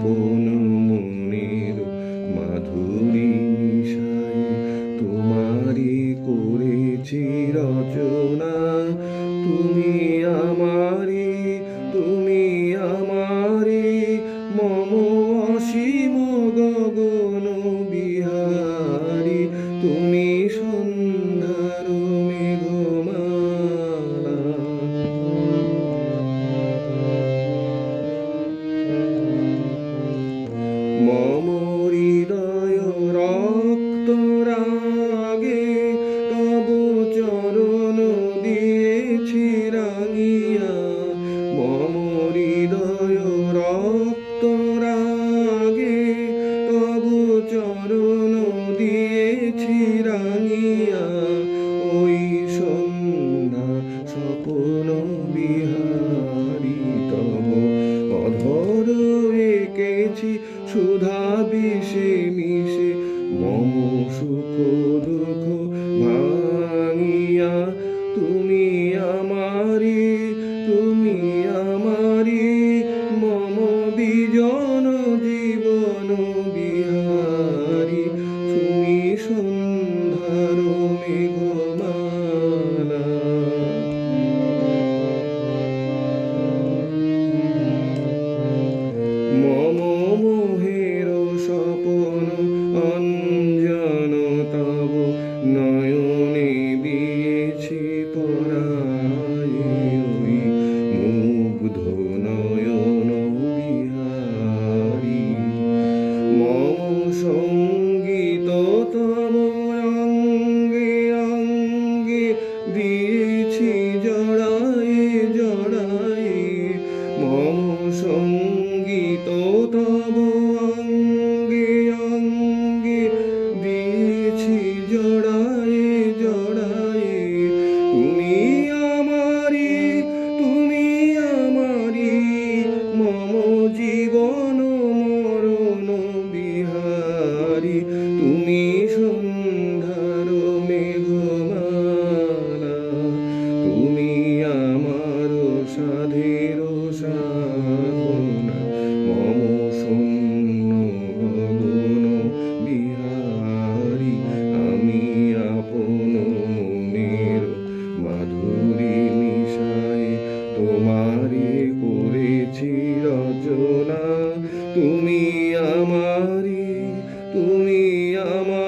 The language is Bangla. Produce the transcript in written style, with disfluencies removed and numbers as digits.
আপন মনের মাধুরী মিশাই তোমারই করেছি রচনা। তুমি আমারি, তুমি আমারি, মম অসীম গগন বিহারী। তুমি সন্ধ্যার মেঘমালা, মম হৃদয় রক্ত রাগে তব চরণ দিয়েছি রাঙিয়া। মম হৃদয় রক্ত রাগে তব চরণ দিয়েছি রাঙিয়া। ওই সন্ধ্যা স্বপ্ন বিহারী তব অধর এঁকেছি সুধা বিষে মিশে মম সুখ দুঃখ ভাঙিয়া। তুমি আমারি, তুমি আমারি, মম বিজন জীবন বিহারী। তুমি সন্ধ্যার মেঘমালা, মম মোহের স্বপন অঞ্জন তব নয়নে দিয়েছি পরায়ে। ওই মুগ্ধ নয়ন বিহারী, মম সঙ্গীত তব অঙ্গে অঙ্গে দিয়েছি জড়ায়ে জড়ায়ে। মম সঙ্গীত তব অঙ্গে অঙ্গে দিয়েছি জড়ায়ে জড়ায়ে। তুমি আমারি, তুমি আমারি, মম জীবন মরণ বিহারী। তুমি সন্ধ্যার মেঘমালা, তুমি আমার সাধের সাধনা। মম শূন্য গগন বিহারী, আমি আপন মনের মাধুরী মিশাই তোমারই করেছি রচনা। তুমি আমারি, তুমি আমার।